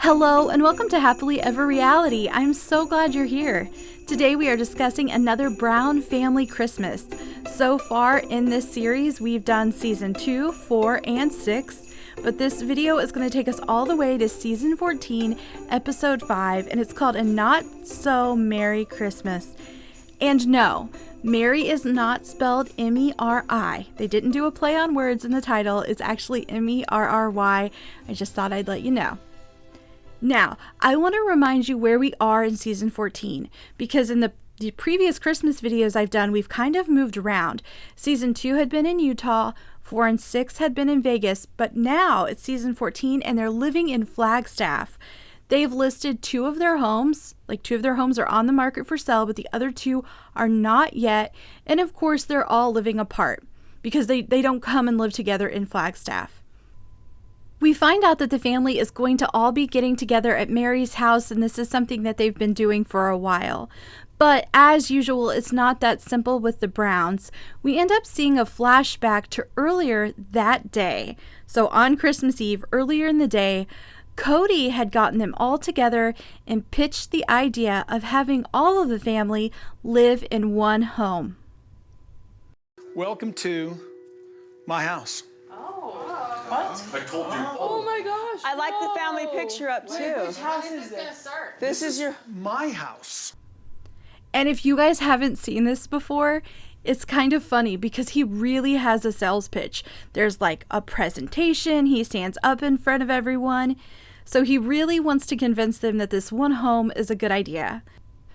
Hello and welcome to Happily Ever Reality. I'm so glad you're here. Today we are discussing another Brown family Christmas. So far in this series we've done season 2, 4, and 6, but this video is going to take us all the way to season 14, episode 5, and it's called A Not So Merry Christmas. And no, Mary is not spelled M-E-R-I. They didn't do a play on words in the title. It's actually M-E-R-R-Y. I just thought I'd let you know. Now, I want to remind you where we are in season 14, because in the previous Christmas videos I've done, we've kind of moved around. Season 2 had been in Utah, 4 and 6 had been in Vegas, but now it's season 14 and they're living in Flagstaff. They've listed 2 of their homes, like 2 of their homes are on the market for sale, but the other 2 are not yet. And of course, they're all living apart because they don't come and live together in Flagstaff. We find out that the family is going to all be getting together at Mary's house, and this is something that they've been doing for a while. But as usual, it's not that simple with the Browns. We end up seeing a flashback to earlier that day. So on Christmas Eve, earlier in the day, Cody had gotten them all together and pitched the idea of having all of the family live in one home. Welcome to my house. What? I told you. Oh my gosh. I like the family picture up too. Which house is this? This is your... My house. And if you guys haven't seen this before, it's kind of funny because he really has a sales pitch. There's like a presentation. He stands up in front of everyone. So he really wants to convince them that this one home is a good idea.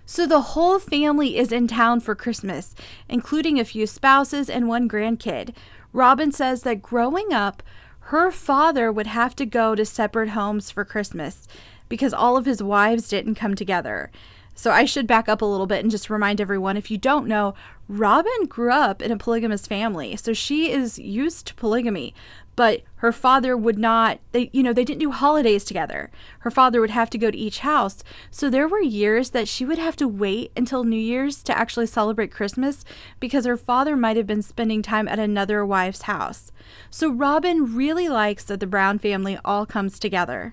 So the whole family is in town for Christmas, including a few spouses and one grandkid. Robin says that growing up, her father would have to go to separate homes for Christmas because all of his wives didn't come together. So I should back up a little bit and just remind everyone, if you don't know, Robin grew up in a polygamous family. So she is used to polygamy, but her father would not, they didn't do holidays together. Her father would have to go to each house. So there were years that she would have to wait until New Year's to actually celebrate Christmas because her father might have been spending time at another wife's house. So Robin really likes that the Brown family all comes together.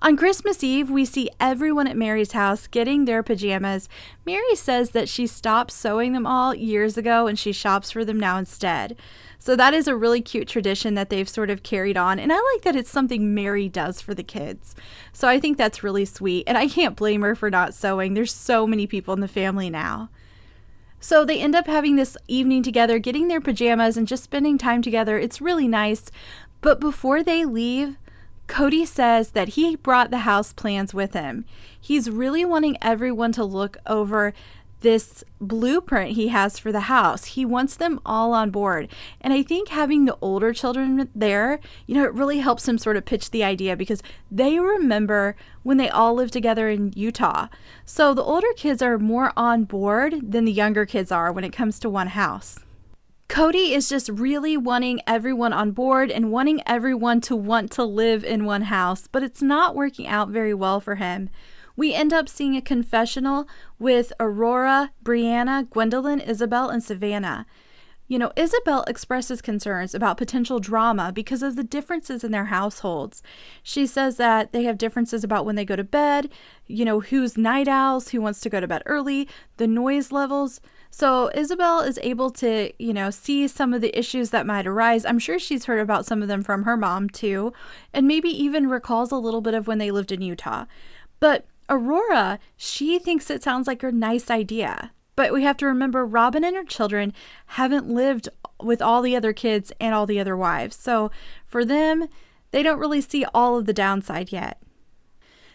On Christmas Eve, we see everyone at Mary's house getting their pajamas. Mary says that she stopped sewing them all years ago and she shops for them now instead. So that is a really cute tradition that they've sort of carried on. And I like that it's something Mary does for the kids. So I think that's really sweet. And I can't blame her for not sewing. There's so many people in the family now. So they end up having this evening together, getting their pajamas and just spending time together. It's really nice. But before they leave, Cody says that he brought the house plans with him. He's really wanting everyone to look over this blueprint he has for the house. He wants them all on board. And I think having the older children there, it really helps him sort of pitch the idea because they remember when they all lived together in Utah. So the older kids are more on board than the younger kids are when it comes to one house. Cody is just really wanting everyone on board and wanting everyone to want to live in one house, but it's not working out very well for him. We end up seeing a confessional with Aurora, Brianna, Gwendolyn, Isabel, and Savannah. Isabel expresses concerns about potential drama because of the differences in their households. She says that they have differences about when they go to bed, who's night owls, who wants to go to bed early, the noise levels. So Isabel is able to, see some of the issues that might arise. I'm sure she's heard about some of them from her mom too, and maybe even recalls a little bit of when they lived in Utah. But Aurora, she thinks it sounds like a nice idea. But we have to remember Robin and her children haven't lived with all the other kids and all the other wives. So for them, they don't really see all of the downside yet.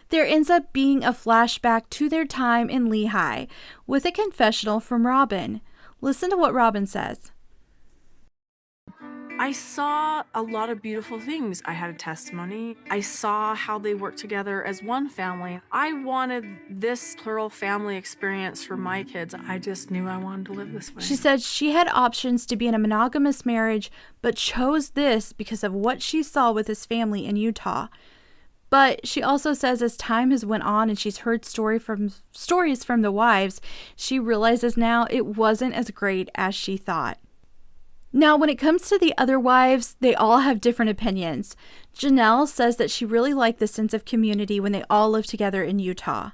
There ends up being a flashback to their time in Lehi with a confessional from Robin. Listen to what Robin says. I saw a lot of beautiful things. I had a testimony. I saw how they work together as one family. I wanted this plural family experience for my kids. I just knew I wanted to live this way. She said she had options to be in a monogamous marriage, but chose this because of what she saw with his family in Utah. But she also says as time has went on and she's heard stories from the wives, she realizes now it wasn't as great as she thought. Now, when it comes to the other wives, they all have different opinions. Janelle says that she really liked the sense of community when they all lived together in Utah.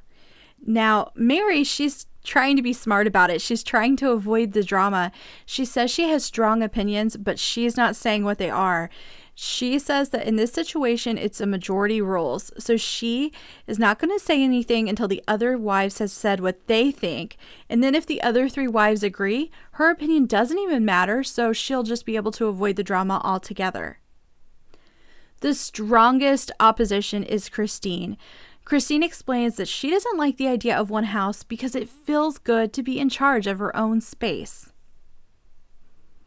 Now, Mary, she's trying to be smart about it. She's trying to avoid the drama. She says she has strong opinions, but she's not saying what they are. She says that in this situation, it's a majority rules. So she is not going to say anything until the other wives have said what they think. And then if the other 3 wives agree, her opinion doesn't even matter. So she'll just be able to avoid the drama altogether. The strongest opposition is Christine. Christine explains that she doesn't like the idea of one house because it feels good to be in charge of her own space.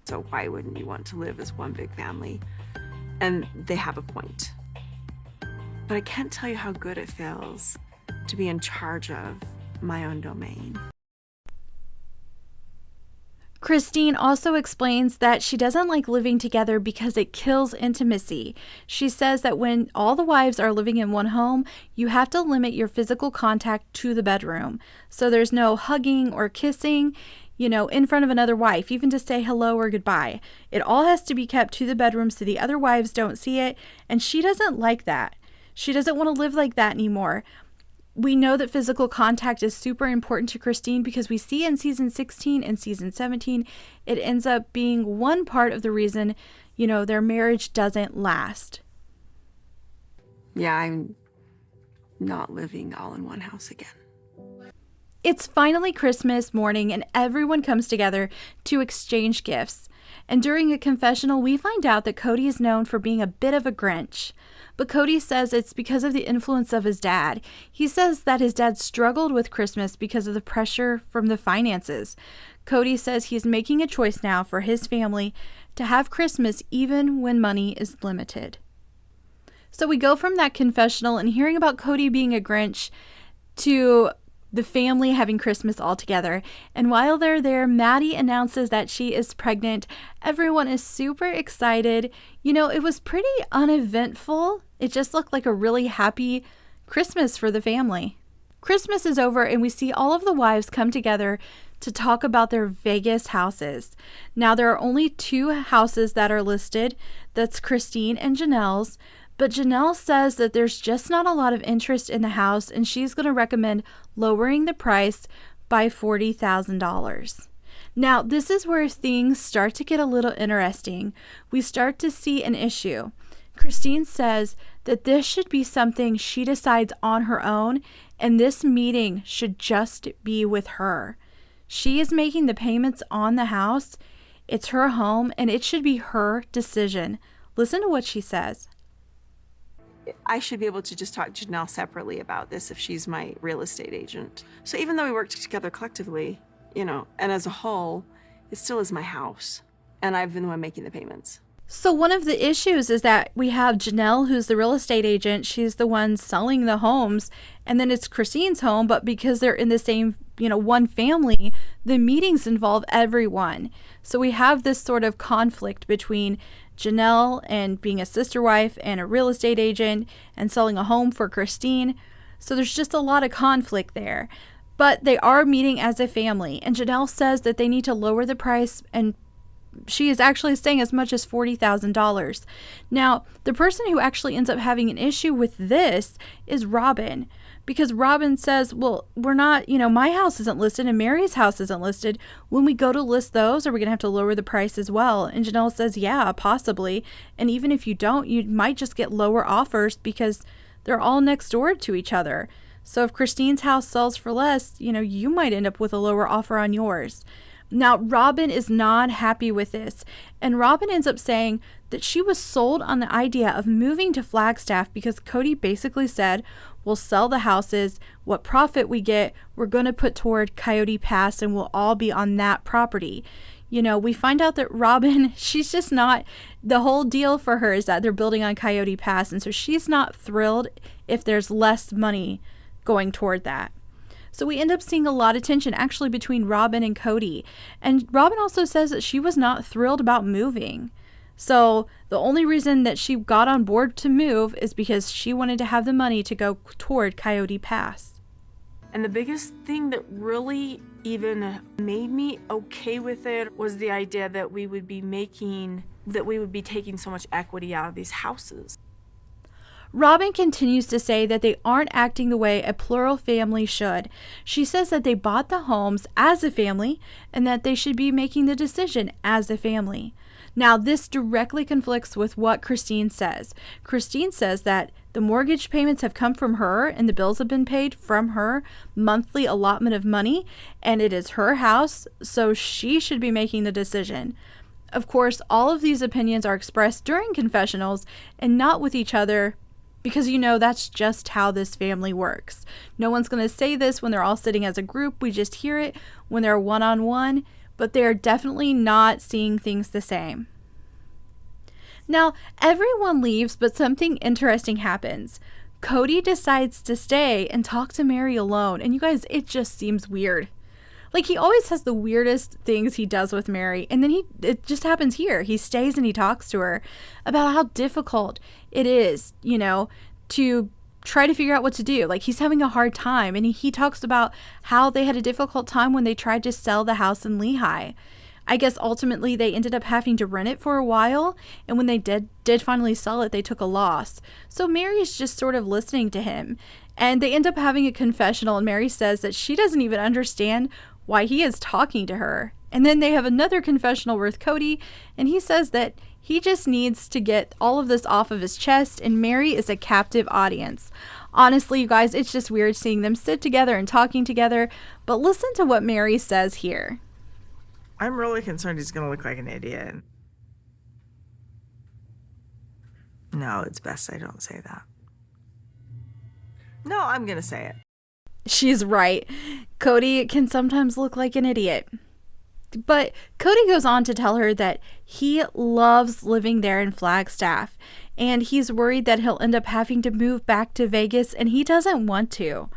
So why wouldn't you want to live as one big family? And they have a point. But I can't tell you how good it feels to be in charge of my own domain. Christine also explains that she doesn't like living together because it kills intimacy. She says that when all the wives are living in one home, you have to limit your physical contact to the bedroom. So there's no hugging or kissing, in front of another wife, even to say hello or goodbye. It all has to be kept to the bedroom so the other wives don't see it, and she doesn't like that. She doesn't want to live like that anymore. We know that physical contact is super important to Christine because we see in season 16 and season 17, it ends up being one part of the reason, their marriage doesn't last. Yeah, I'm not living all in one house again. It's finally Christmas morning and everyone comes together to exchange gifts. And during a confessional, we find out that Cody is known for being a bit of a Grinch. But Cody says it's because of the influence of his dad. He says that his dad struggled with Christmas because of the pressure from the finances. Cody says he's making a choice now for his family to have Christmas even when money is limited. So we go from that confessional and hearing about Cody being a Grinch to the family having Christmas all together. And while they're there, Maddie announces that she is pregnant. Everyone is super excited. It was pretty uneventful. It just looked like a really happy Christmas for the family. Christmas is over and we see all of the wives come together to talk about their Vegas houses. Now, there are only 2 houses that are listed. That's Christine and Janelle's. But Janelle says that there's just not a lot of interest in the house and she's going to recommend lowering the price by $40,000. Now, this is where things start to get a little interesting. We start to see an issue. Christine says that this should be something she decides on her own and this meeting should just be with her. She is making the payments on the house. It's her home and it should be her decision. Listen to what she says. I should be able to just talk to Janelle separately about this if she's my real estate agent. So even though we work together collectively, and as a whole, it still is my house. And I've been the one making the payments. So one of the issues is that we have Janelle, who's the real estate agent. She's the one selling the homes. And then it's Christine's home. But because they're in the same, one family, the meetings involve everyone. So we have this sort of conflict between Janelle and being a sister wife and a real estate agent and selling a home for Christine. So there's just a lot of conflict there. But they are meeting as a family. And Janelle says that they need to lower the price, and she is actually saying as much as $40,000. Now, the person who actually ends up having an issue with this is Robin. Because Robin says, well, we're not, my house isn't listed and Mary's house isn't listed. When we go to list those, are we going to have to lower the price as well? And Janelle says, yeah, possibly. And even if you don't, you might just get lower offers because they're all next door to each other. So if Christine's house sells for less, you might end up with a lower offer on yours. Now, Robin is not happy with this, and Robin ends up saying that she was sold on the idea of moving to Flagstaff because Cody basically said, we'll sell the houses, what profit we get, we're going to put toward Coyote Pass, and we'll all be on that property. We find out that Robin, she's just not, the whole deal for her is that they're building on Coyote Pass, and so she's not thrilled if there's less money going toward that. So we end up seeing a lot of tension actually between Robin and Cody. And Robin also says that she was not thrilled about moving. So the only reason that she got on board to move is because she wanted to have the money to go toward Coyote Pass. And the biggest thing that really even made me okay with it was the idea that we would be taking so much equity out of these houses. Robin continues to say that they aren't acting the way a plural family should. She says that they bought the homes as a family and that they should be making the decision as a family. Now, this directly conflicts with what Christine says. Christine says that the mortgage payments have come from her and the bills have been paid from her monthly allotment of money, and it is her house, so she should be making the decision. Of course, all of these opinions are expressed during confessionals and not with each other, because that's just how this family works. No one's going to say this when they're all sitting as a group. We just hear it when they're one-on-one, but they're definitely not seeing things the same. Now, everyone leaves, but something interesting happens. Cody decides to stay and talk to Mary alone. And you guys, it just seems weird. Like, he always has the weirdest things he does with Mary. And then it just happens here. He stays and he talks to her about how difficult it is, to try to figure out what to do. Like, he's having a hard time. And he talks about how they had a difficult time when they tried to sell the house in Lehigh. I guess ultimately they ended up having to rent it for a while, and when they did finally sell it, they took a loss. So Mary's just sort of listening to him, and they end up having a confessional, and Mary says that she doesn't even understand why he is talking to her. And then they have another confessional with Cody, and he says that he just needs to get all of this off of his chest, and Mary is a captive audience. Honestly, you guys, it's just weird seeing them sit together and talking together, but listen to what Mary says here. I'm really concerned he's going to look like an idiot. No, it's best I don't say that. No, I'm going to say it. She's right. Cody can sometimes look like an idiot. But Cody goes on to tell her that he loves living there in Flagstaff, and he's worried that he'll end up having to move back to Vegas, and he doesn't want to.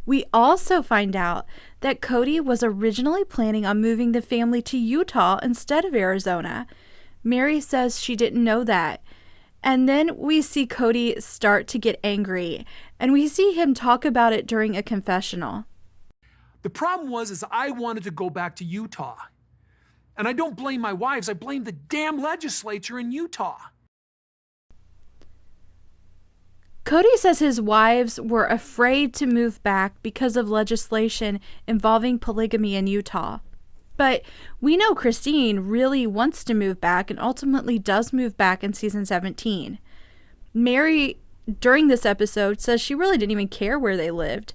We also find out that Cody was originally planning on moving the family to Utah instead of Arizona. Mary says she didn't know that. And then we see Cody start to get angry, and we see him talk about it during a confessional. The problem was I wanted to go back to Utah. And I don't blame my wives, I blame the damn legislature in Utah. Cody says his wives were afraid to move back because of legislation involving polygamy in Utah. But we know Christine really wants to move back and ultimately does move back in season 17. Mary, during this episode, says she really didn't even care where they lived.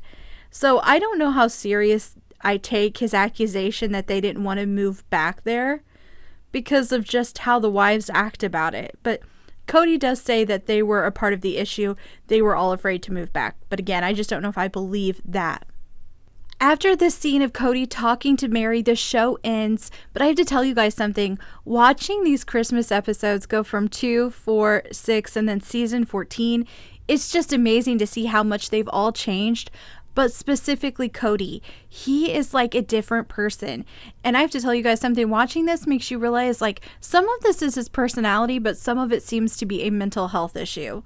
So I don't know how serious I take his accusation that they didn't want to move back there because of just how the wives act about it. But Cody does say that they were a part of the issue. They were all afraid to move back. But again, I just don't know if I believe that. After this scene of Cody talking to Mary, the show ends. But I have to tell you guys something. Watching these Christmas episodes go from 2, 4, 6, and then season 14, it's just amazing to see how much they've all changed. But specifically Cody, he is like a different person. And I have to tell you guys something, watching this makes you realize like some of this is his personality, but some of it seems to be a mental health issue.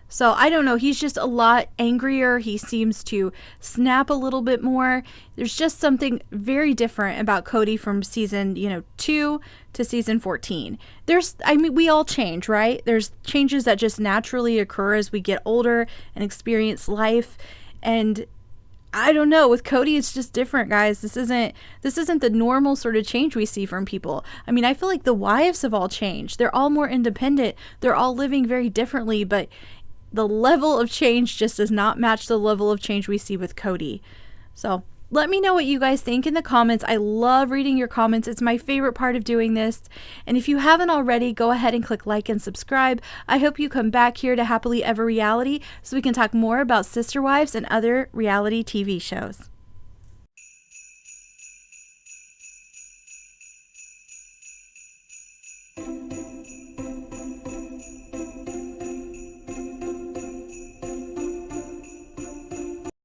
So I don't know, he's just a lot angrier. He seems to snap a little bit more. There's just something very different about Cody from season, 2 to season 14. We all change, right? There's changes that just naturally occur as we get older and experience life. And I don't know, with Cody it's just different, guys. This isn't the normal sort of change we see from people. I mean, I feel like the wives have all changed. They're all more independent. They're all living very differently, but the level of change just does not match the level of change we see with Cody. So let me know what you guys think in the comments. I love reading your comments. It's my favorite part of doing this. And if you haven't already, go ahead and click like and subscribe. I hope you come back here to Happily Ever Reality so we can talk more about Sister Wives and other reality TV shows.